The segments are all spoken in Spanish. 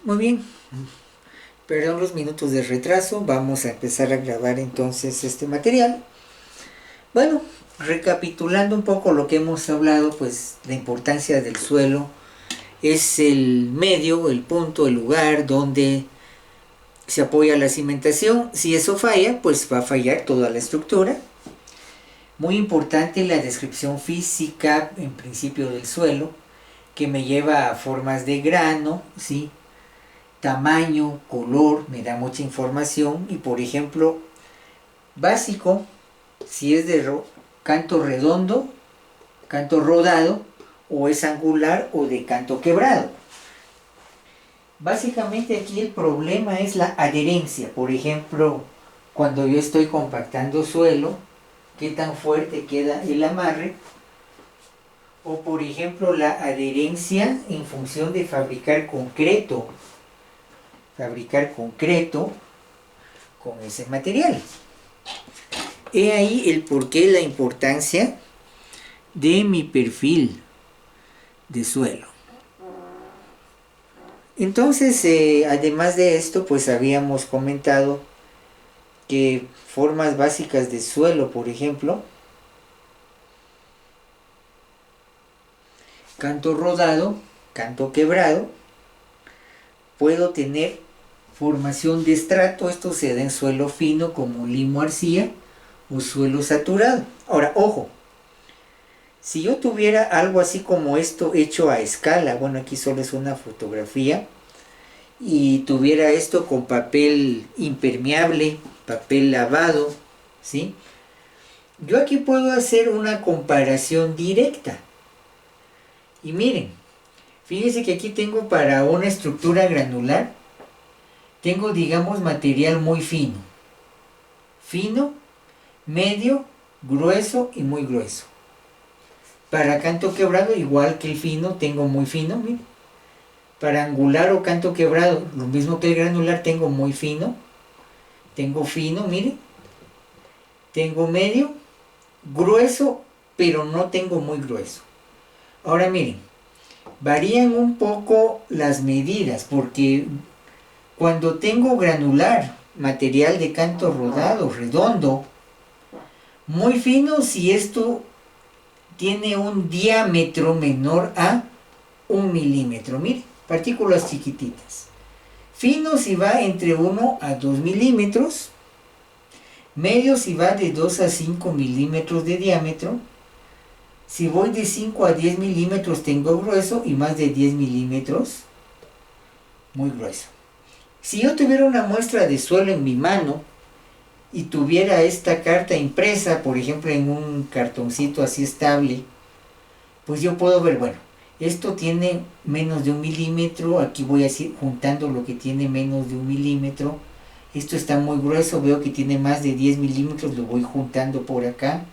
Muy bien, perdón los minutos de retraso, vamos a empezar a grabar entonces este material. Bueno, recapitulando un poco lo que hemos hablado, pues la importancia del suelo es el medio, el punto, el lugar donde se apoya la cimentación. Si eso falla, pues va a fallar toda la estructura. Muy importante la descripción física en principio del suelo, que me lleva a formas de grano, ¿sí? Tamaño, color, me da mucha información. Y por ejemplo, básico, si es de canto redondo, canto rodado, o es angular o de canto quebrado. Básicamente aquí el problema es la adherencia. Por ejemplo, cuando yo estoy compactando suelo, qué tan fuerte queda el amarre. O por ejemplo la adherencia en función de fabricar concreto con ese material. He ahí el porqué, la importancia de mi perfil de suelo. Entonces, además de esto, pues habíamos comentado que formas básicas de suelo, por ejemplo, canto rodado, canto quebrado, puedo tener formación de estrato. Esto se da en suelo fino como limo arcilla o suelo saturado. Ahora, ojo, si yo tuviera algo así como esto hecho a escala, bueno, aquí solo es una fotografía, y tuviera esto con papel impermeable, papel lavado, ¿sí? Yo aquí puedo hacer una comparación directa. Y miren, fíjense que aquí tengo para una estructura granular, tengo digamos material muy fino. Fino, medio, grueso y muy grueso. Para canto quebrado, igual que el fino, tengo muy fino, miren. Para angular o canto quebrado, lo mismo que el granular, tengo muy fino. Tengo fino, miren. Tengo medio, grueso, pero no tengo muy grueso. Ahora miren, varían un poco las medidas, porque cuando tengo granular, material de canto rodado, redondo, muy fino si esto tiene un diámetro menor a 1 milímetro, miren, partículas chiquititas. Fino si va entre 1 a 2 milímetros, medio si va de 2 a 5 milímetros de diámetro. Si voy de 5 a 10 milímetros tengo grueso, y más de 10 milímetros muy grueso. Si yo tuviera una muestra de suelo en mi mano y tuviera esta carta impresa, por ejemplo en un cartoncito así estable, pues yo puedo ver, bueno, esto tiene menos de 1 milímetro, aquí voy a ir juntando lo que tiene menos de 1 milímetro. Esto está muy grueso, veo que tiene más de 10 milímetros, lo voy juntando por acá.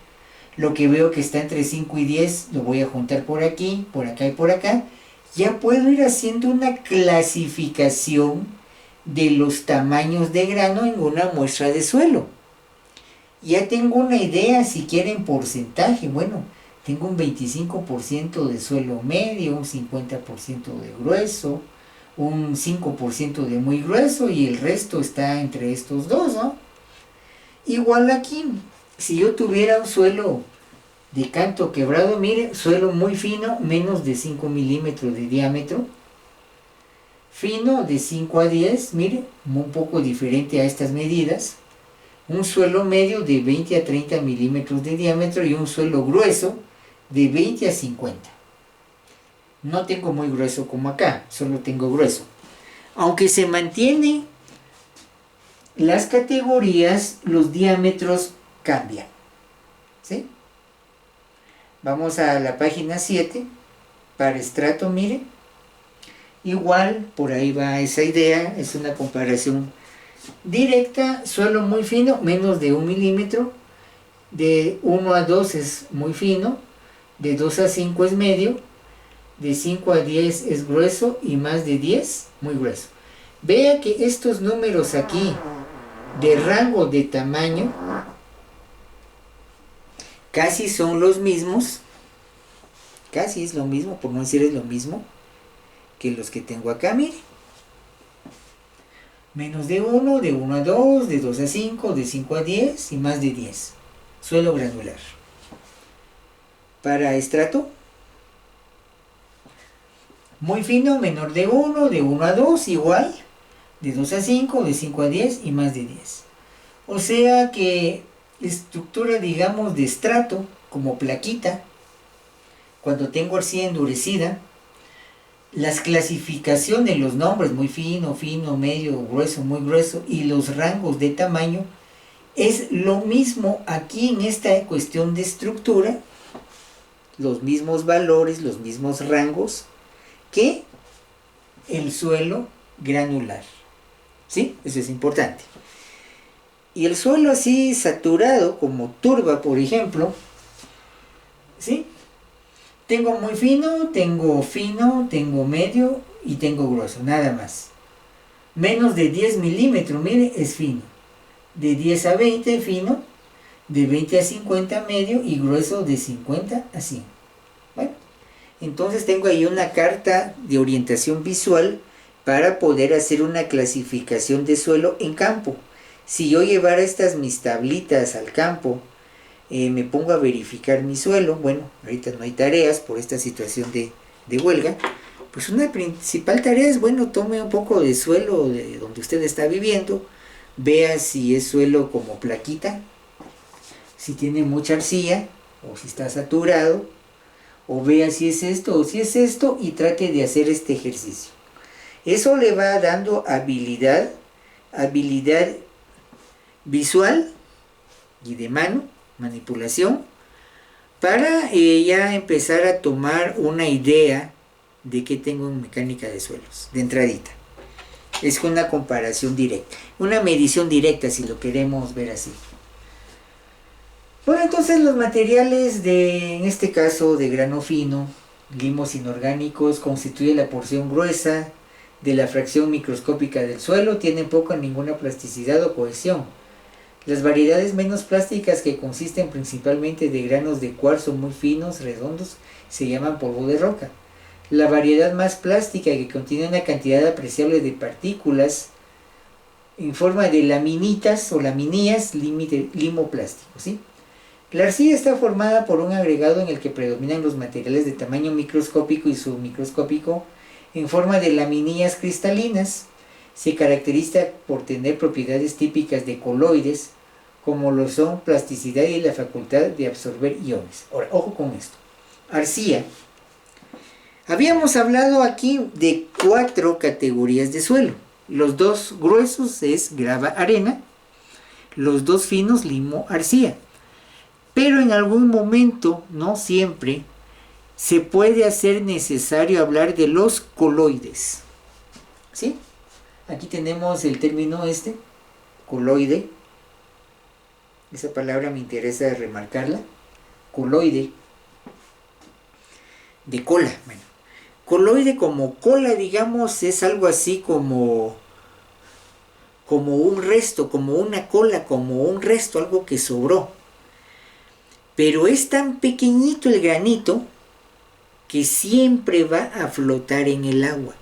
Lo que veo que está entre 5 y 10 lo voy a juntar por aquí, por acá y por acá. Ya puedo ir haciendo una clasificación de los tamaños de grano en una muestra de suelo. Ya tengo una idea, si quieren porcentaje, bueno, tengo un 25% de suelo medio, un 50% de grueso, un 5% de muy grueso, y el resto está entre estos dos, ¿no? Igual aquí, si yo tuviera un suelo de canto quebrado, mire, suelo muy fino, menos de 5 milímetros de diámetro, fino de 5 a 10, mire, un poco diferente a estas medidas, un suelo medio de 20 a 30 milímetros de diámetro y un suelo grueso de 20 a 50. No tengo muy grueso como acá, solo tengo grueso. Aunque se mantiene las categorías, los diámetros cambian, ¿sí? Vamos a la página 7, para estrato, mire. Igual, por ahí va esa idea, es una comparación directa. Suelo muy fino, menos de 1 milímetro. De 1 a 2 es muy fino. De 2 a 5 es medio. De 5 a 10 es grueso. Y más de 10, muy grueso. Vea que estos números aquí, de rango de tamaño, casi son los mismos. Casi es lo mismo, por no decir es lo mismo que los que tengo acá, mire. Menos de uno a 2, de 2 a 5, de 5 a 10 y más de 10. Suelo granular. Para estrato, muy fino, menor de uno a 2, igual, de 2 a 5, de 5 a 10 y más de 10. O sea que estructura, digamos, de estrato, como plaquita, cuando tengo arcilla endurecida, las clasificaciones, los nombres, muy fino, fino, medio, grueso, muy grueso, y los rangos de tamaño, es lo mismo aquí en esta cuestión de estructura, los mismos valores, los mismos rangos, que el suelo granular. ¿Sí? Eso es importante. Y el suelo así saturado, como turba, por ejemplo, ¿sí? Tengo muy fino, tengo medio y tengo grueso, nada más. Menos de 10 milímetros, mire, es fino. De 10 a 20, fino. De 20 a 50, medio. Y grueso de 50 a 100. Bueno, entonces tengo ahí una carta de orientación visual para poder hacer una clasificación de suelo en campo. Si yo llevara estas mis tablitas al campo, me pongo a verificar mi suelo, bueno, ahorita no hay tareas por esta situación de huelga, pues una principal tarea es, bueno, tome un poco de suelo de donde usted está viviendo, vea si es suelo como plaquita, si tiene mucha arcilla, o si está saturado, o vea si es esto o si es esto, y trate de hacer este ejercicio. Eso le va dando habilidad visual y de mano, manipulación, para ya empezar a tomar una idea de qué tengo en mecánica de suelos, de entradita. Es una comparación directa, una medición directa si lo queremos ver así. Bueno, entonces los materiales en este caso de grano fino, limos inorgánicos, constituye la porción gruesa de la fracción microscópica del suelo, tienen poca o ninguna plasticidad o cohesión. Las variedades menos plásticas, que consisten principalmente de granos de cuarzo muy finos, redondos, se llaman polvo de roca. La variedad más plástica, que contiene una cantidad apreciable de partículas en forma de laminitas o laminillas, limo plástico, ¿sí? La arcilla está formada por un agregado en el que predominan los materiales de tamaño microscópico y submicroscópico en forma de laminillas cristalinas. Se caracteriza por tener propiedades típicas de coloides, como lo son plasticidad y la facultad de absorber iones. Ahora, ojo con esto. Arcilla. Habíamos hablado aquí de 4 categorías de suelo. Los 2 gruesos es grava arena, los 2 finos limo arcilla. Pero en algún momento, no siempre, se puede hacer necesario hablar de los coloides. ¿Sí? Aquí tenemos el término coloide. Esa palabra me interesa remarcarla. Coloide. De cola. Bueno, coloide como cola, digamos, es algo así como un resto, como una cola, como un resto, algo que sobró. Pero es tan pequeñito el granito que siempre va a flotar en el agua.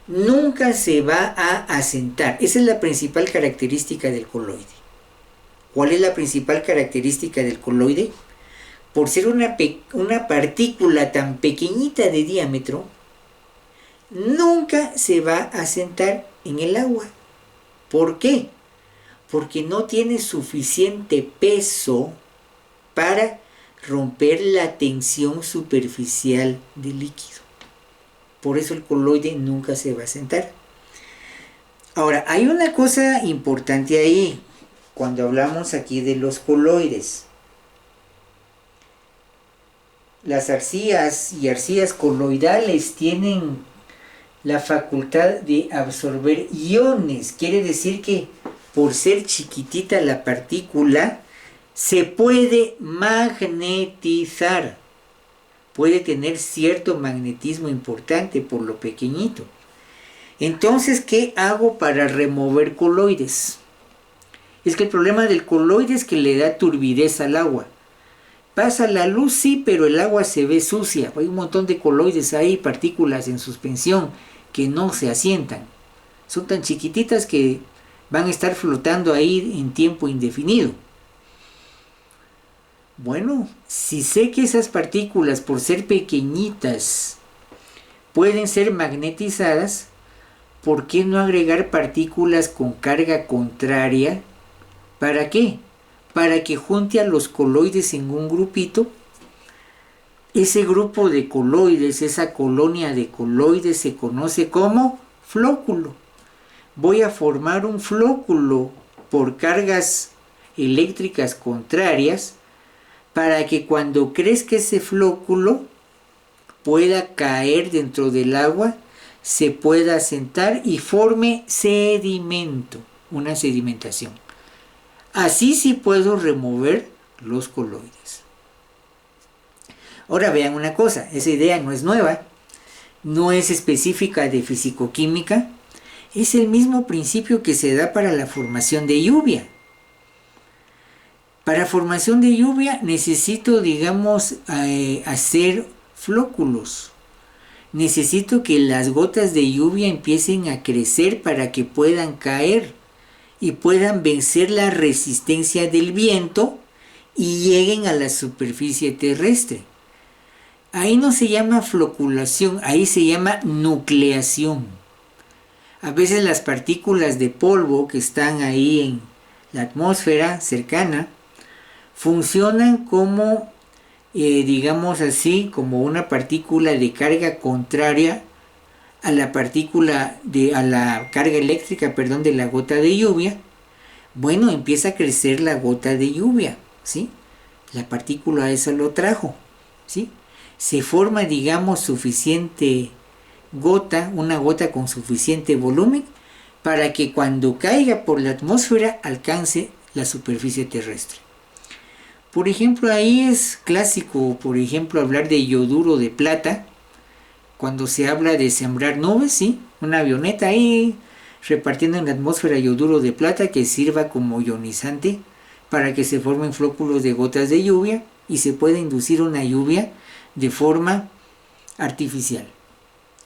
Nunca se va a asentar. Esa es la principal característica del coloide. ¿Cuál es la principal característica del coloide? Por ser una partícula tan pequeñita de diámetro, nunca se va a asentar en el agua. ¿Por qué? Porque no tiene suficiente peso para romper la tensión superficial del líquido. Por eso el coloide nunca se va a asentar. Ahora, hay una cosa importante ahí, cuando hablamos aquí de los coloides. Las arcillas y arcillas coloidales tienen la facultad de absorber iones. Quiere decir que por ser chiquitita la partícula, se puede magnetizar. Puede tener cierto magnetismo importante por lo pequeñito. Entonces, ¿qué hago para remover coloides? Es que el problema del coloide es que le da turbidez al agua. Pasa la luz, sí, pero el agua se ve sucia. Hay un montón de coloides ahí, partículas en suspensión, que no se asientan. Son tan chiquititas que van a estar flotando ahí en tiempo indefinido. Bueno, si sé que esas partículas, por ser pequeñitas, pueden ser magnetizadas, ¿por qué no agregar partículas con carga contraria? ¿Para qué? Para que junte a los coloides en un grupito. Ese grupo de coloides, esa colonia de coloides se conoce como flóculo. Voy a formar un flóculo por cargas eléctricas contrarias para que cuando crezca ese flóculo pueda caer dentro del agua, se pueda asentar y forme sedimento, una sedimentación. Así sí puedo remover los coloides. Ahora vean una cosa, esa idea no es nueva, no es específica de fisicoquímica, es el mismo principio que se da para la formación de lluvia. Para formación de lluvia necesito, digamos, hacer flóculos. Necesito que las gotas de lluvia empiecen a crecer para que puedan caer y puedan vencer la resistencia del viento y lleguen a la superficie terrestre. Ahí no se llama floculación, ahí se llama nucleación. A veces las partículas de polvo que están ahí en la atmósfera cercana funcionan como, digamos así, como una partícula de carga contraria a la a la carga eléctrica, perdón, de la gota de lluvia. Bueno, empieza a crecer la gota de lluvia, ¿sí? La partícula esa lo trajo, ¿sí? Se forma, digamos, suficiente gota, una gota con suficiente volumen para que cuando caiga por la atmósfera alcance la superficie terrestre. Por ejemplo, ahí es clásico, por ejemplo, hablar de yoduro de plata, cuando se habla de sembrar nubes, ¿sí? Una avioneta ahí repartiendo en la atmósfera yoduro de plata que sirva como ionizante para que se formen flóculos de gotas de lluvia y se pueda inducir una lluvia de forma artificial,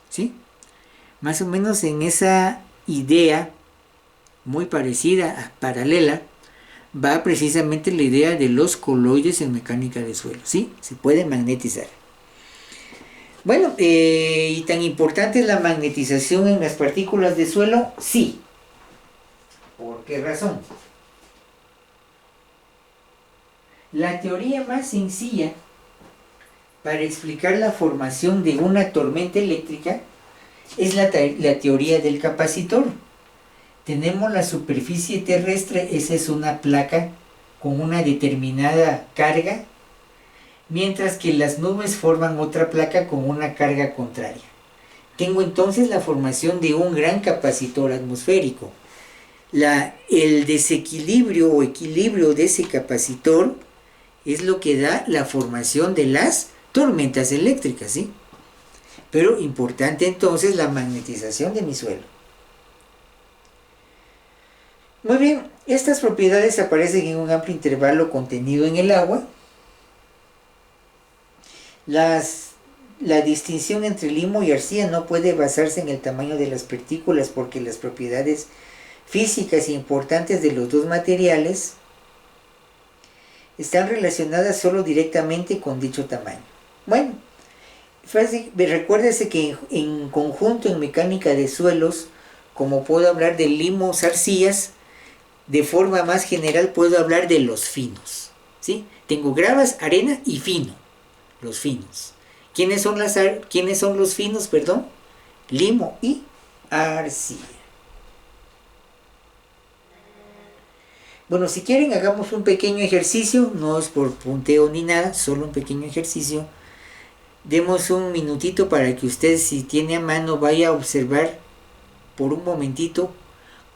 ¿sí? Más o menos en esa idea muy parecida, paralela, va precisamente la idea de los coloides en mecánica de suelo, ¿sí? Se puede magnetizar. Bueno, ¿y tan importante es la magnetización en las partículas de suelo? Sí. ¿Por qué razón? La teoría más sencilla para explicar la formación de una tormenta eléctrica es la teoría del capacitor. Tenemos la superficie terrestre, esa es una placa con una determinada carga, mientras que las nubes forman otra placa con una carga contraria. Tengo entonces la formación de un gran capacitor atmosférico. El desequilibrio o equilibrio de ese capacitor es lo que da la formación de las tormentas eléctricas, ¿sí? Pero importante entonces la magnetización de mi suelo. Muy bien, estas propiedades aparecen en un amplio intervalo contenido en el agua. La distinción entre limo y arcilla no puede basarse en el tamaño de las partículas porque las propiedades físicas importantes de los dos materiales están relacionadas solo directamente con dicho tamaño. Bueno, recuérdese que en conjunto en mecánica de suelos, como puedo hablar de limos, arcillas, de forma más general puedo hablar de los finos, ¿sí? Tengo gravas, arena y fino, los finos. ¿Quiénes son los finos, perdón? Limo y arcilla. Bueno, si quieren hagamos un pequeño ejercicio, no es por punteo ni nada, solo un pequeño ejercicio. Demos un minutito para que usted, si tiene a mano, vaya a observar por un momentito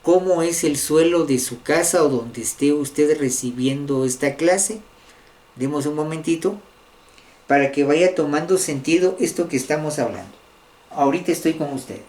cómo es el suelo de su casa o donde esté usted recibiendo esta clase. Demos un momentito para que vaya tomando sentido esto que estamos hablando. Ahorita estoy con usted.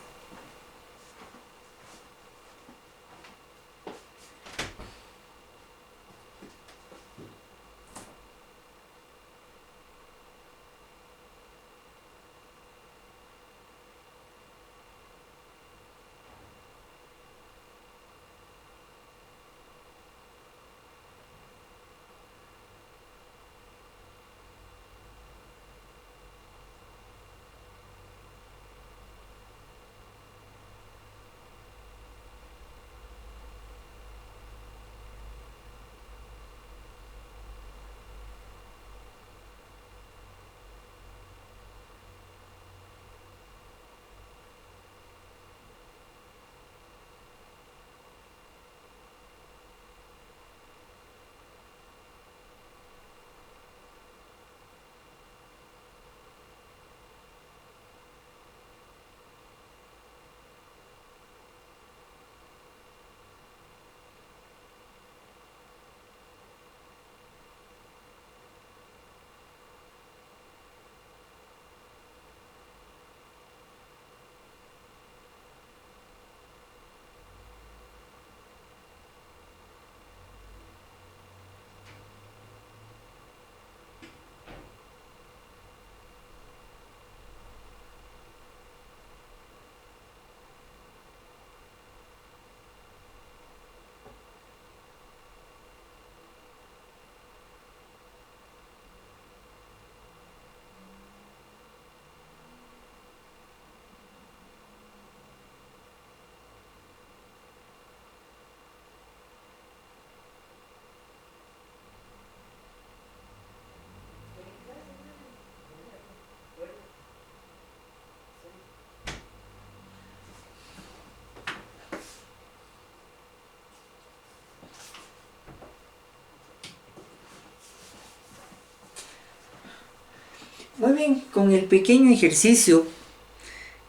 Muy bien, con el pequeño ejercicio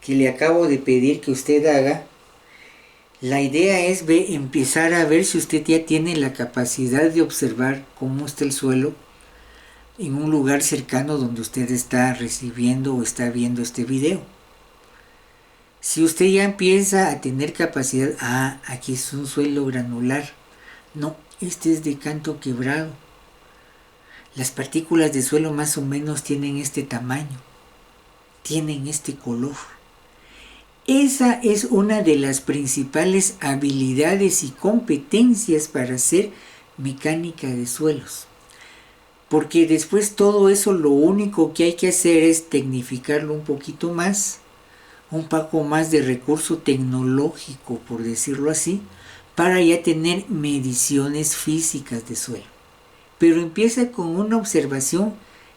que le acabo de pedir que usted haga, la idea es empezar a ver si usted ya tiene la capacidad de observar cómo está el suelo en un lugar cercano donde usted está recibiendo o está viendo este video. Si usted ya empieza a tener capacidad, aquí es un suelo granular, no, este es de canto quebrado. Las partículas de suelo más o menos tienen este tamaño, tienen este color. Esa es una de las principales habilidades y competencias para hacer mecánica de suelos. Porque después todo eso lo único que hay que hacer es tecnificarlo un poquito más, un poco más de recurso tecnológico, por decirlo así, para ya tener mediciones físicas de suelo. Pero empieza con una observación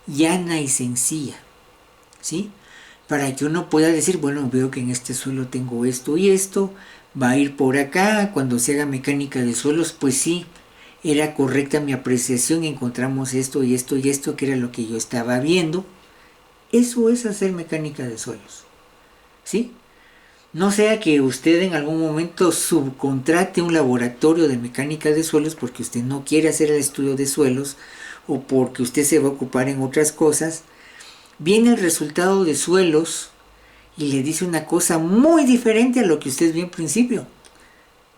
llana y sencilla, ¿sí? Para que uno pueda decir, bueno, veo que en este suelo tengo esto y esto, va a ir por acá, cuando se haga mecánica de suelos, pues sí, era correcta mi apreciación, encontramos esto y esto y esto, que era lo que yo estaba viendo. Eso es hacer mecánica de suelos, ¿sí? No sea que usted en algún momento subcontrate un laboratorio de mecánica de suelos porque usted no quiere hacer el estudio de suelos o porque usted se va a ocupar en otras cosas. Viene el resultado de suelos y le dice una cosa muy diferente a lo que usted vio en principio.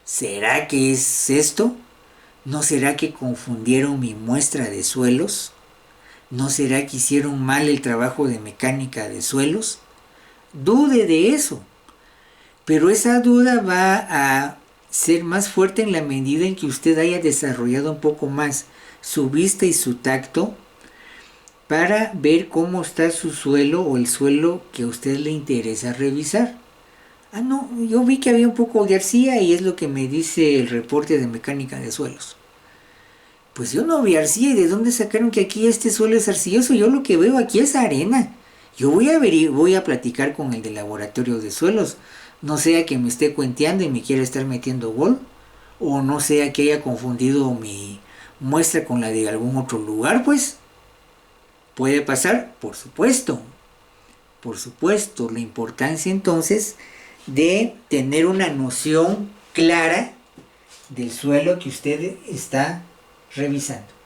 ¿Será que es esto? ¿No será que confundieron mi muestra de suelos? ¿No será que hicieron mal el trabajo de mecánica de suelos? Dude de eso. Pero esa duda va a ser más fuerte en la medida en que usted haya desarrollado un poco más su vista y su tacto para ver cómo está su suelo o el suelo que a usted le interesa revisar. No, yo vi que había un poco de arcilla y es lo que me dice el reporte de mecánica de suelos. Pues yo no vi arcilla, ¿y de dónde sacaron que aquí este suelo es arcilloso? Yo lo que veo aquí es arena. Yo voy a platicar con el del laboratorio de suelos. No sea que me esté cuenteando y me quiera estar metiendo gol. O no sea que haya confundido mi muestra con la de algún otro lugar, pues. ¿Puede pasar? Por supuesto. Por supuesto. La importancia entonces de tener una noción clara del suelo que usted está revisando.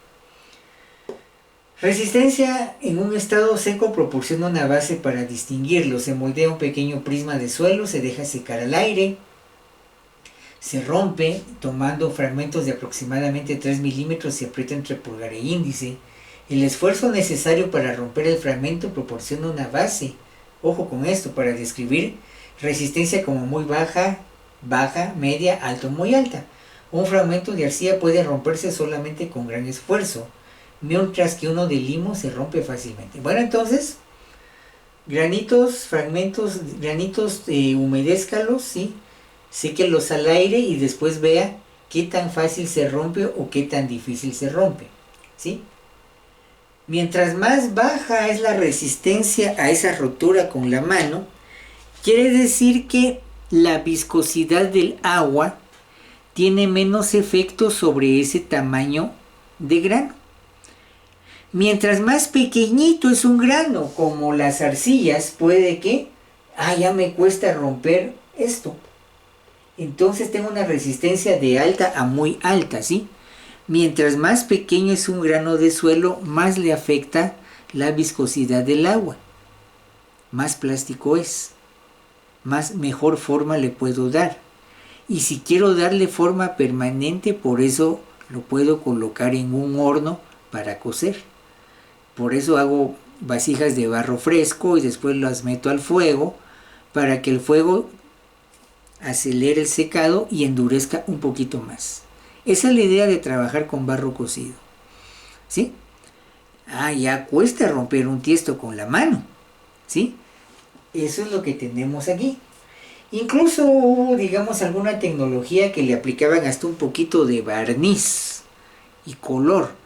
Resistencia en un estado seco proporciona una base para distinguirlo. Se moldea un pequeño prisma de suelo, se deja secar al aire, se rompe tomando fragmentos de aproximadamente 3 milímetros y se aprieta entre pulgar e índice. El esfuerzo necesario para romper el fragmento proporciona una base, ojo con esto, para describir resistencia como muy baja, baja, media, alto, muy alta. Un fragmento de arcilla puede romperse solamente con gran esfuerzo, mientras que uno de limo se rompe fácilmente. Bueno, entonces, granitos, fragmentos, granitos, humedézcalos, ¿sí? Séquelos al aire y después vea qué tan fácil se rompe o qué tan difícil se rompe, ¿sí? Mientras más baja es la resistencia a esa rotura con la mano, quiere decir que la viscosidad del agua tiene menos efecto sobre ese tamaño de grano. Mientras más pequeñito es un grano, como las arcillas, puede que, ya me cuesta romper esto. Entonces tengo una resistencia de alta a muy alta, ¿sí? Mientras más pequeño es un grano de suelo, más le afecta la viscosidad del agua. Más plástico es. Mejor forma le puedo dar. Y si quiero darle forma permanente, por eso lo puedo colocar en un horno para cocer. Por eso hago vasijas de barro fresco y después las meto al fuego para que el fuego acelere el secado y endurezca un poquito más. Esa es la idea de trabajar con barro cocido, ¿sí? Ya cuesta romper un tiesto con la mano, ¿sí? Eso es lo que tenemos aquí. Incluso hubo, digamos, alguna tecnología que le aplicaban hasta un poquito de barniz y color.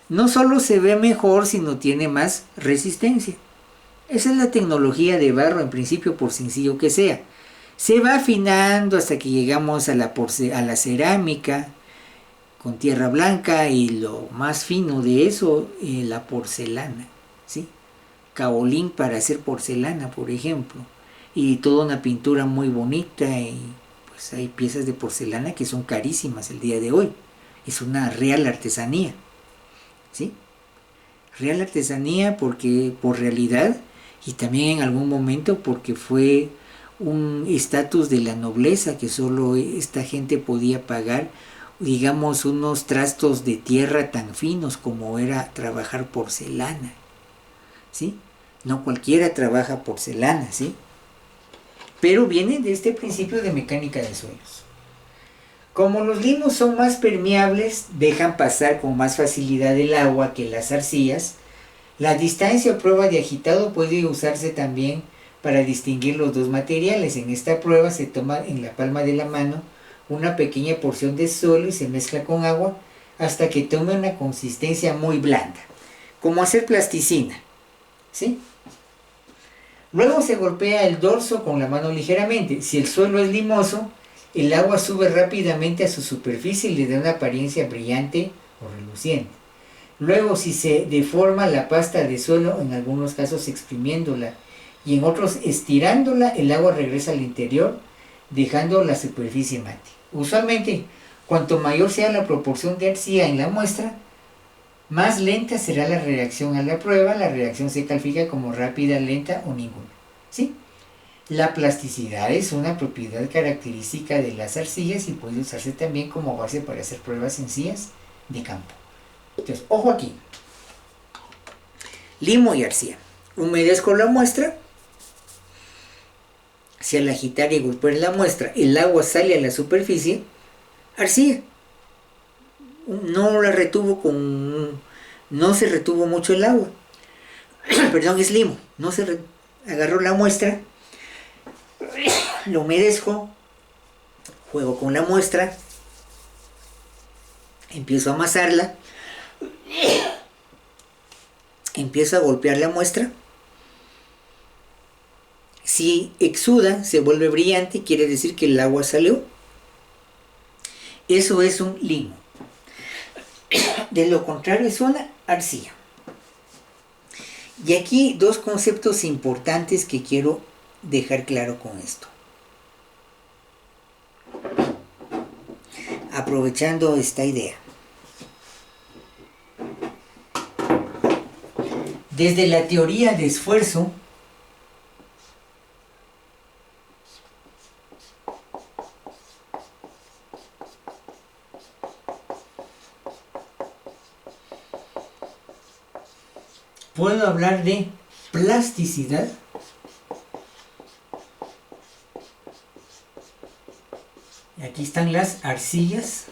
No solo se ve mejor, sino tiene más resistencia. Esa es la tecnología de barro en principio, por sencillo que sea. Se va afinando hasta que llegamos a la cerámica con tierra blanca y lo más fino de eso, la porcelana, ¿sí? caolín para hacer porcelana, por ejemplo, y toda una pintura muy bonita, y pues hay piezas de porcelana que son carísimas el día de hoy. Es una real artesanía, ¿sí? Real artesanía porque por realidad, y también en algún momento porque fue un estatus de la nobleza que solo esta gente podía pagar, digamos, unos trastos de tierra tan finos como era trabajar porcelana, ¿sí? No cualquiera trabaja porcelana, ¿sí? Pero viene de este principio de mecánica de suelos. Como los limos son más permeables, dejan pasar con más facilidad el agua que las arcillas. La distancia a prueba de agitado puede usarse también para distinguir los dos materiales. En esta prueba se toma en la palma de la mano una pequeña porción de suelo y se mezcla con agua hasta que tome una consistencia muy blanda, como hacer plasticina, ¿sí? Luego se golpea el dorso con la mano ligeramente. Si el suelo es limoso, el agua sube rápidamente a su superficie y le da una apariencia brillante o reluciente. Luego, si se deforma la pasta de suelo, en algunos casos exprimiéndola y en otros estirándola, el agua regresa al interior, dejando la superficie mate. Usualmente, cuanto mayor sea la proporción de arcilla en la muestra, más lenta será la reacción a la prueba. La reacción se califica como rápida, lenta o ninguna, ¿sí? La plasticidad es una propiedad característica de las arcillas y puede usarse también como base para hacer pruebas sencillas de campo. Entonces, ojo aquí. Limo y arcilla. Humedezco la muestra. Si al agitar y golpear la muestra el agua sale a la superficie, arcilla. No se retuvo mucho el agua. Perdón, es limo. Agarró la muestra, lo humedezco, juego con la muestra, empiezo a amasarla, empiezo a golpear la muestra. Si exuda, se vuelve brillante, quiere decir que el agua salió. Eso es un limo. De lo contrario es una arcilla. Y aquí dos conceptos importantes que quiero dejar claro con esto. Aprovechando esta idea. Desde la teoría de esfuerzo, puedo hablar de plasticidad y aquí están las arcillas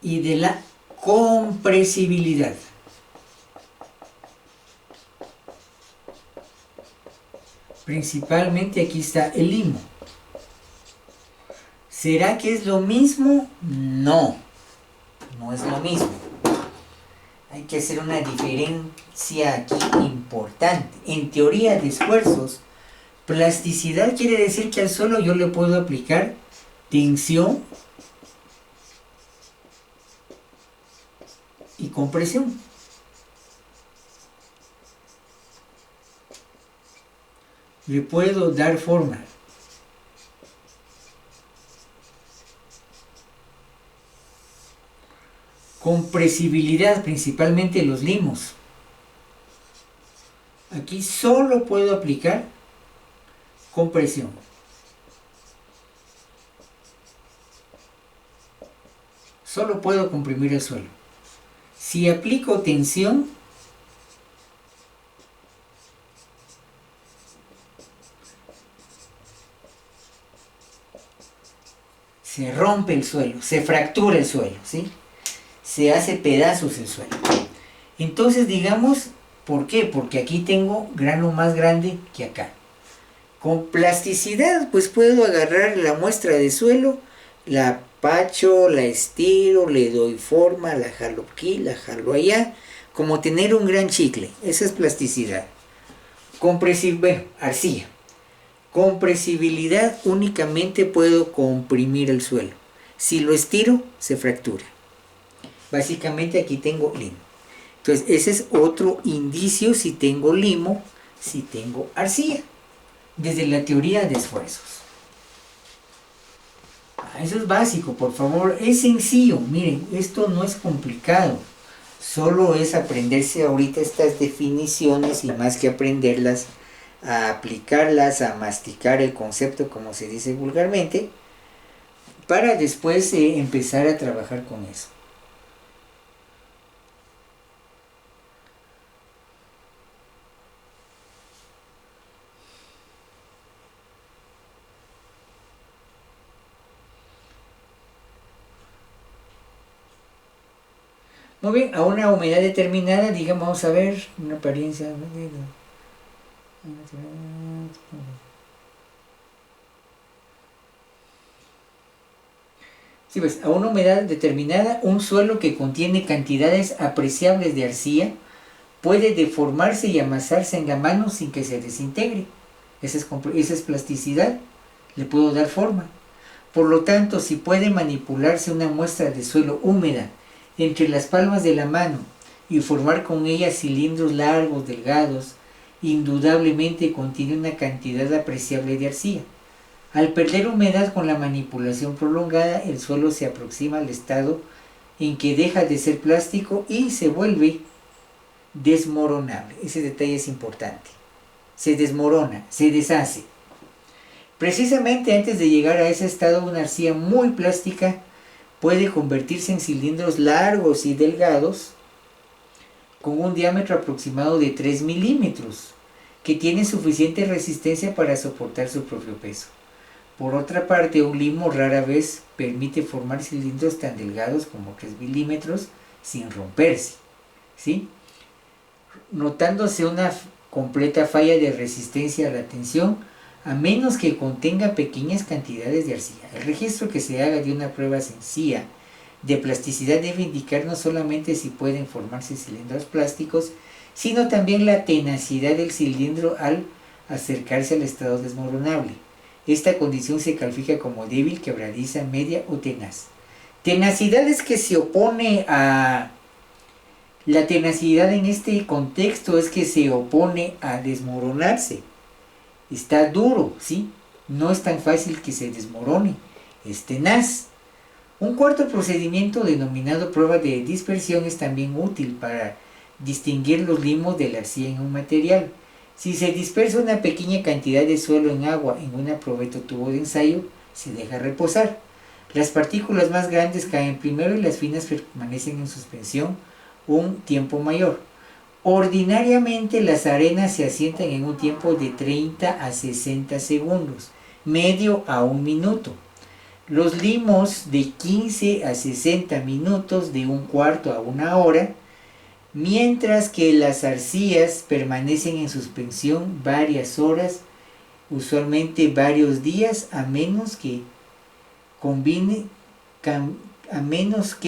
y de la compresibilidad. Principalmente aquí está el limo. ¿Será que es lo mismo? No, no es lo mismo. Hay que hacer una diferencia aquí importante. En teoría de esfuerzos, plasticidad quiere decir que al suelo yo le puedo aplicar tensión y compresión. Le puedo dar forma. Compresibilidad, principalmente los limos. Aquí solo puedo aplicar compresión. Solo puedo comprimir el suelo. Si aplico tensión, se rompe el suelo, se fractura el suelo, ¿sí? Se hace pedazos el suelo. Entonces digamos, ¿por qué? Porque aquí tengo grano más grande que acá. Con plasticidad, pues puedo agarrar la muestra de suelo, la pacho, la estiro, le doy forma, la jalo aquí, la jalo allá, como tener un gran chicle. Esa es plasticidad. Arcilla. Compresibilidad, únicamente puedo comprimir el suelo. Si lo estiro, se fractura. Básicamente aquí tengo limo. Entonces, ese es otro indicio si tengo limo, si tengo arcilla, desde la teoría de esfuerzos. Eso es básico, por favor, es sencillo, miren, esto no es complicado, solo es aprenderse ahorita estas definiciones y más que aprenderlas, a aplicarlas, a masticar el concepto, como se dice vulgarmente, para después empezar a trabajar con eso. Muy bien, a una humedad determinada, digamos, vamos a ver una apariencia. Sí, pues, a una humedad determinada, un suelo que contiene cantidades apreciables de arcilla puede deformarse y amasarse en la mano sin que se desintegre. Esa es plasticidad, le puedo dar forma. Por lo tanto, si puede manipularse una muestra de suelo húmeda entre las palmas de la mano y formar con ella cilindros largos, delgados, indudablemente contiene una cantidad apreciable de arcilla. Al perder humedad con la manipulación prolongada, el suelo se aproxima al estado en que deja de ser plástico y se vuelve desmoronable. Ese detalle es importante. Se desmorona, se deshace. Precisamente antes de llegar a ese estado, una arcilla muy plástica puede convertirse en cilindros largos y delgados con un diámetro aproximado de 3 milímetros, que tienen suficiente resistencia para soportar su propio peso. Por otra parte, un limo rara vez permite formar cilindros tan delgados como 3 milímetros sin romperse, ¿sí? Notándose una completa falla de resistencia a la tensión, a menos que contenga pequeñas cantidades de arcilla. El registro que se haga de una prueba sencilla de plasticidad debe indicar no solamente si pueden formarse cilindros plásticos, sino también la tenacidad del cilindro al acercarse al estado desmoronable. Esta condición se califica como débil, quebradiza, media o tenaz. Tenacidad es que se opone a... La tenacidad en este contexto es que se opone a desmoronarse. Está duro, ¿sí? No es tan fácil que se desmorone. Es tenaz. Un cuarto procedimiento denominado prueba de dispersión es también útil para distinguir los limos de la arcilla en un material. Si se dispersa una pequeña cantidad de suelo en agua en un probeto tubo de ensayo, se deja reposar. Las partículas más grandes caen primero y las finas permanecen en suspensión un tiempo mayor. Ordinariamente las arenas se asientan en un tiempo de 30 a 60 segundos, medio a un minuto. Los limos de 15 a 60 minutos, de un cuarto a una hora, mientras que las arcillas permanecen en suspensión varias horas, usualmente varios días, a menos que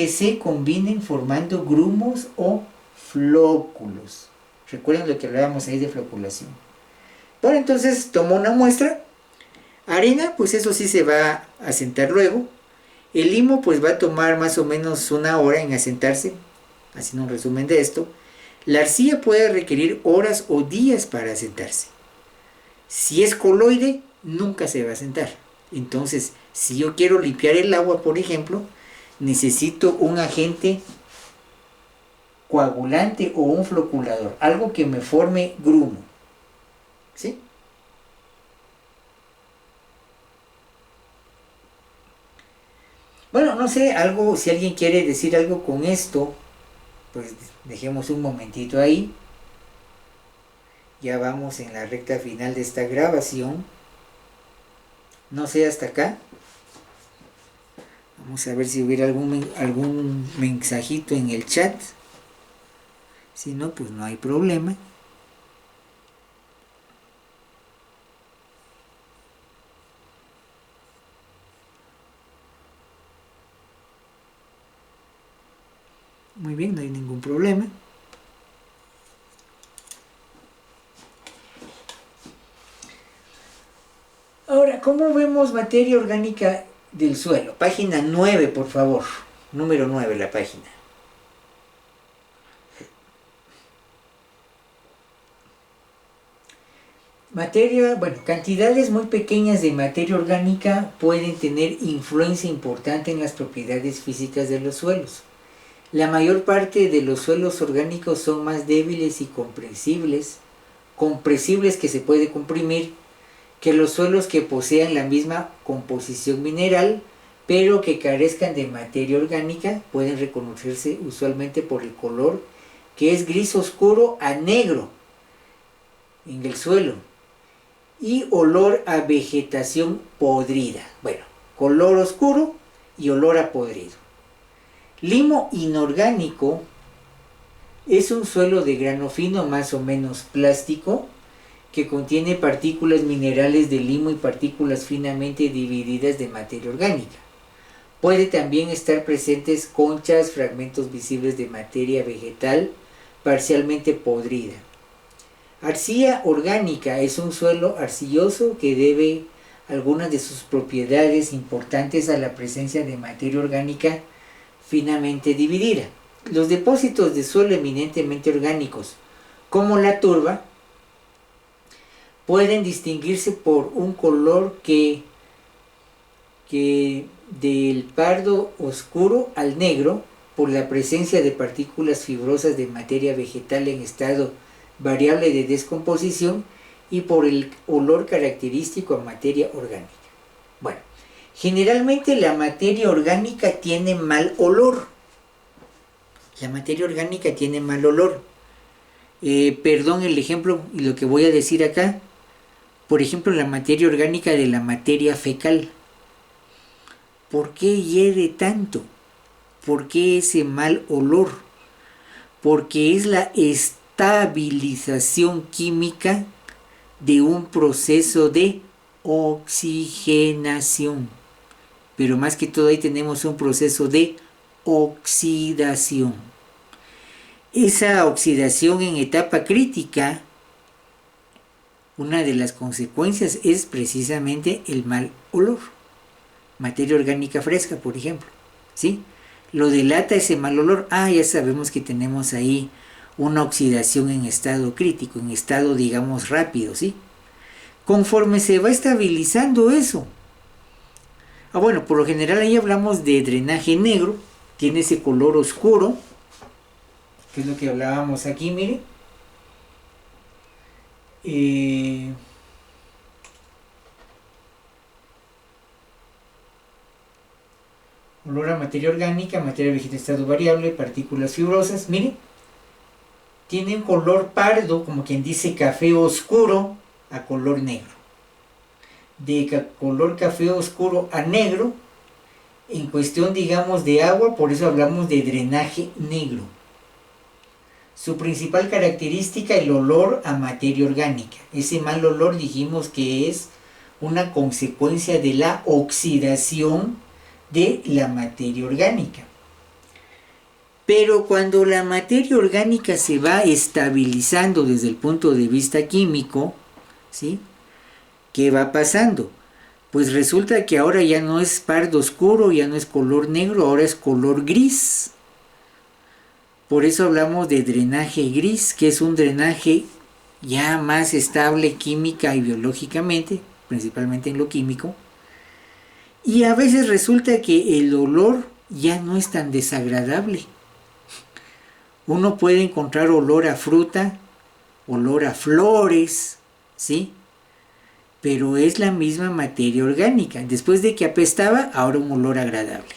se combinen formando grumos o flóculos. Recuerden lo que hablábamos ahí de floculación. Bueno, entonces tomo una muestra. Arena, pues eso sí se va a asentar luego. El limo pues va a tomar más o menos una hora en asentarse, haciendo un resumen de esto. La arcilla puede requerir horas o días para asentarse. Si es coloide, nunca se va a asentar. Entonces, si yo quiero limpiar el agua, por ejemplo, necesito un agente coagulante o un floculador, algo que me forme grumo, ¿sí? Bueno, no sé, si alguien quiere decir algo con esto, pues dejemos un momentito ahí. Ya vamos en la recta final de esta grabación. No sé, hasta acá. Vamos a ver si hubiera algún mensajito en el chat. Si no, pues no hay problema. Muy bien, no hay ningún problema. Ahora, ¿cómo vemos materia orgánica del suelo? Página 9, por favor. Número 9, la página. Cantidades muy pequeñas de materia orgánica pueden tener influencia importante en las propiedades físicas de los suelos. La mayor parte de los suelos orgánicos son más débiles y compresibles que se puede comprimir, que los suelos que posean la misma composición mineral, pero que carezcan de materia orgánica. Pueden reconocerse usualmente por el color, que es gris oscuro a negro en el suelo, y olor a vegetación podrida. Color oscuro y olor a podrido. Limo inorgánico es un suelo de grano fino, más o menos plástico, que contiene partículas minerales de limo y partículas finamente divididas de materia orgánica. Puede también estar presentes conchas, fragmentos visibles de materia vegetal parcialmente podrida. Arcilla orgánica es un suelo arcilloso que debe algunas de sus propiedades importantes a la presencia de materia orgánica finamente dividida. Los depósitos de suelo eminentemente orgánicos, como la turba, pueden distinguirse por un color que del pardo oscuro al negro, por la presencia de partículas fibrosas de materia vegetal en estado variable de descomposición y por el olor característico a materia orgánica. Generalmente la materia orgánica tiene mal olor. Perdón el ejemplo y lo que voy a decir acá. Por ejemplo, la materia orgánica de la materia fecal. ¿Por qué hiede tanto? ¿Por qué ese mal olor? Porque es la estabilización química de un proceso de oxigenación. Pero más que todo ahí tenemos un proceso de oxidación. Esa oxidación en etapa crítica, una de las consecuencias es precisamente el mal olor. Materia orgánica fresca, por ejemplo, ¿sí? Lo delata ese mal olor. Ya sabemos que tenemos ahí una oxidación en estado crítico, en estado, digamos, rápido, ¿sí? Conforme se va estabilizando eso. Por lo general ahí hablamos de drenaje negro, tiene ese color oscuro, que es lo que hablábamos aquí, mire. Olor a materia orgánica, materia vegetal estado variable, partículas fibrosas, mire. Tiene un color pardo, como quien dice café oscuro, a color negro. De color café oscuro a negro, en cuestión, digamos, de agua, por eso hablamos de drenaje negro. Su principal característica, el olor a materia orgánica. Ese mal olor dijimos que es una consecuencia de la oxidación de la materia orgánica. Pero cuando la materia orgánica se va estabilizando desde el punto de vista químico, ¿sí? ¿Qué va pasando? Pues resulta que ahora ya no es pardo oscuro, ya no es color negro, ahora es color gris. Por eso hablamos de drenaje gris, que es un drenaje ya más estable química y biológicamente, principalmente en lo químico. Y a veces resulta que el olor ya no es tan desagradable. Uno puede encontrar olor a fruta, olor a flores, ¿sí? Pero es la misma materia orgánica. Después de que apestaba, ahora un olor agradable,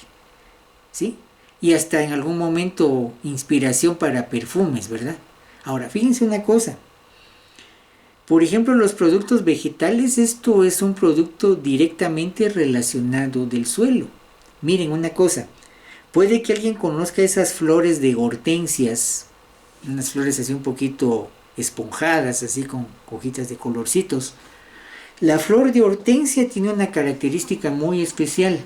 ¿sí? Y hasta en algún momento inspiración para perfumes, ¿verdad? Ahora, fíjense una cosa. Por ejemplo, los productos vegetales, esto es un producto directamente relacionado del suelo. Miren una cosa. Puede que alguien conozca esas flores de hortensias, unas flores así un poquito esponjadas, así con hojitas de colorcitos. La flor de hortensia tiene una característica muy especial.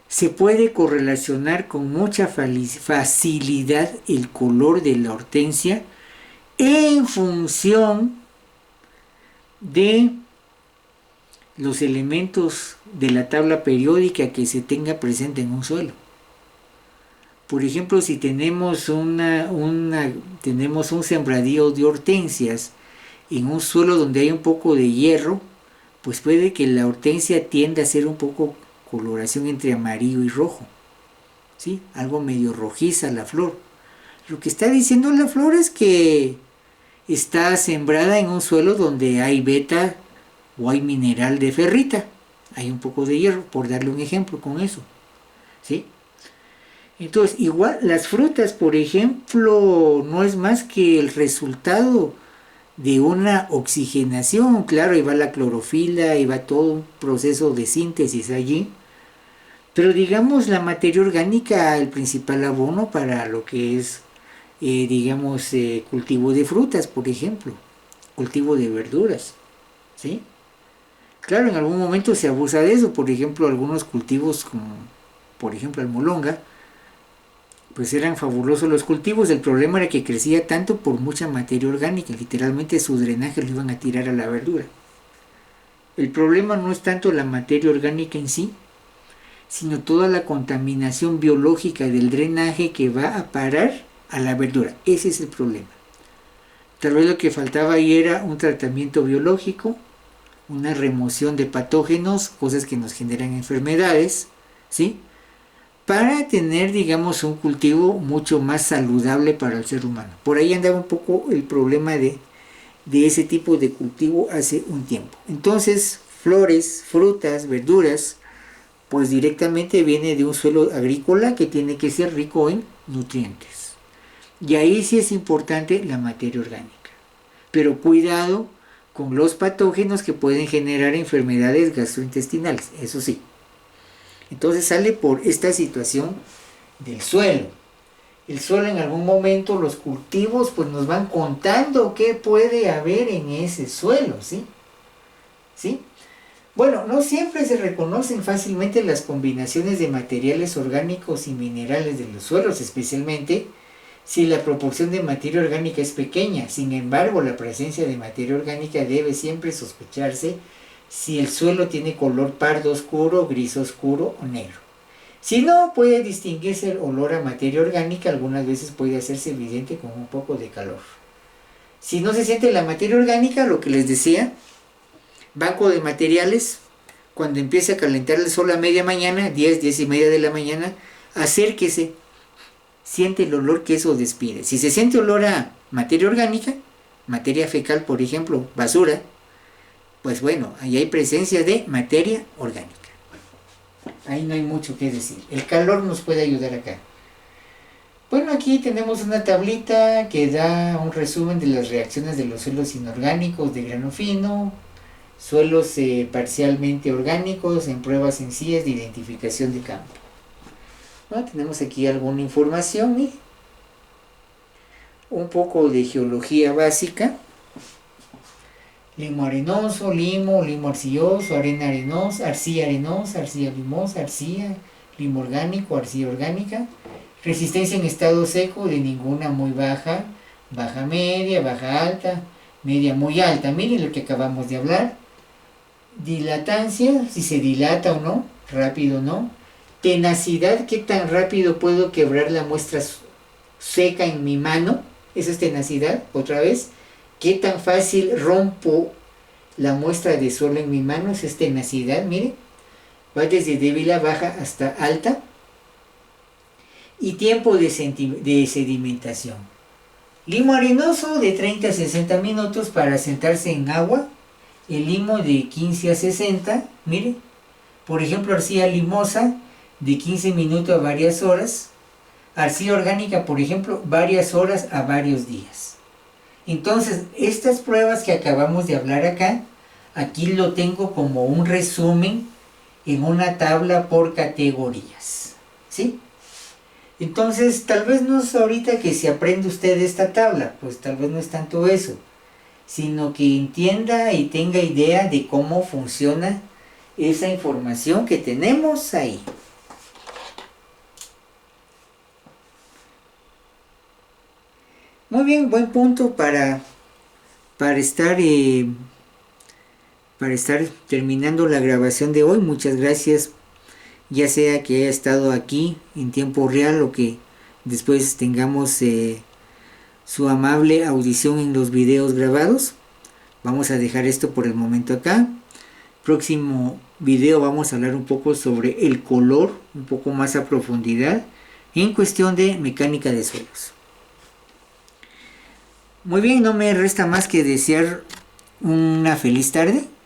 Se puede correlacionar con mucha facilidad el color de la hortensia en función de los elementos de la tabla periódica que se tenga presente en un suelo. Por ejemplo, si tenemos un sembradío de hortensias en un suelo donde hay un poco de hierro, pues puede que la hortensia tienda a ser un poco coloración entre amarillo y rojo, ¿sí? Algo medio rojiza la flor. Lo que está diciendo la flor es que está sembrada en un suelo donde hay beta o hay mineral de ferrita, hay un poco de hierro, por darle un ejemplo con eso, ¿sí? Entonces, igual las frutas, por ejemplo, no es más que el resultado de una oxigenación. Claro, ahí va la clorofila, ahí va todo un proceso de síntesis allí. Pero digamos la materia orgánica, el principal abono para lo que es, cultivo de frutas, por ejemplo, cultivo de verduras, ¿sí? Claro, en algún momento se abusa de eso. Por ejemplo, algunos cultivos como, por ejemplo, almolonga, pues eran fabulosos los cultivos. El problema era que crecía tanto por mucha materia orgánica, literalmente su drenaje lo iban a tirar a la verdura. El problema no es tanto la materia orgánica en sí, sino toda la contaminación biológica del drenaje que va a parar a la verdura. Ese es el problema. Tal vez lo que faltaba ahí era un tratamiento biológico, una remoción de patógenos, cosas que nos generan enfermedades, ¿sí? Para tener, digamos, un cultivo mucho más saludable para el ser humano. Por ahí andaba un poco el problema de ese tipo de cultivo hace un tiempo. Entonces, flores, frutas, verduras, pues directamente viene de un suelo agrícola que tiene que ser rico en nutrientes. Y ahí sí es importante la materia orgánica. Pero cuidado con los patógenos que pueden generar enfermedades gastrointestinales, eso sí. Entonces sale por esta situación del suelo. El suelo, en algún momento los cultivos pues nos van contando qué puede haber en ese suelo, ¿sí? ¿Sí? Bueno, no siempre se reconocen fácilmente las combinaciones de materiales orgánicos y minerales de los suelos, especialmente si la proporción de materia orgánica es pequeña. Sin embargo, la presencia de materia orgánica debe siempre sospecharse si el suelo tiene color pardo oscuro, gris oscuro o negro. Si no, puede distinguirse el olor a materia orgánica, algunas veces puede hacerse evidente con un poco de calor. Si no se siente la materia orgánica, lo que les decía, banco de materiales, cuando empiece a calentar el sol a media mañana, 10, 10 y media de la mañana, acérquese, siente el olor que eso despide. Si se siente olor a materia orgánica, materia fecal, por ejemplo, basura, pues bueno, ahí hay presencia de materia orgánica. Ahí no hay mucho que decir. El calor nos puede ayudar acá. Bueno, aquí tenemos una tablita que da un resumen de las reacciones de los suelos inorgánicos de grano fino, suelos parcialmente orgánicos en pruebas sencillas de identificación de campo. Bueno, tenemos aquí alguna información, ¿eh? Un poco de geología básica. Limo arenoso, limo arcilloso, arena arenosa, arcilla limosa, arcilla, limo orgánico, arcilla orgánica. Resistencia en estado seco de ninguna, muy baja, baja media, baja alta, media muy alta. Miren lo que acabamos de hablar. Dilatancia, si se dilata o no, rápido o no. Tenacidad, qué tan rápido puedo quebrar la muestra seca en mi mano. Esa es tenacidad, otra vez. ¿Qué tan fácil rompo la muestra de suelo en mi mano? Esa es tenacidad, mire. Va desde débil a baja hasta alta. Y tiempo de sedimentación. Limo arenoso de 30 a 60 minutos para sentarse en agua. El limo de 15 a 60, mire. Por ejemplo, arcilla limosa de 15 minutos a varias horas. Arcilla orgánica, por ejemplo, varias horas a varios días. Entonces, estas pruebas que acabamos de hablar acá, aquí lo tengo como un resumen en una tabla por categorías, ¿sí? Entonces, tal vez no es ahorita que se aprende usted esta tabla, pues tal vez no es tanto eso, sino que entienda y tenga idea de cómo funciona esa información que tenemos ahí. Muy bien, buen punto para estar terminando la grabación de hoy. Muchas gracias, ya sea que haya estado aquí en tiempo real o que después tengamos su amable audición en los videos grabados. Vamos a dejar esto por el momento acá. Próximo video vamos a hablar un poco sobre el color, un poco más a profundidad, en cuestión de mecánica de suelos. Muy bien, no me resta más que desear una feliz tarde.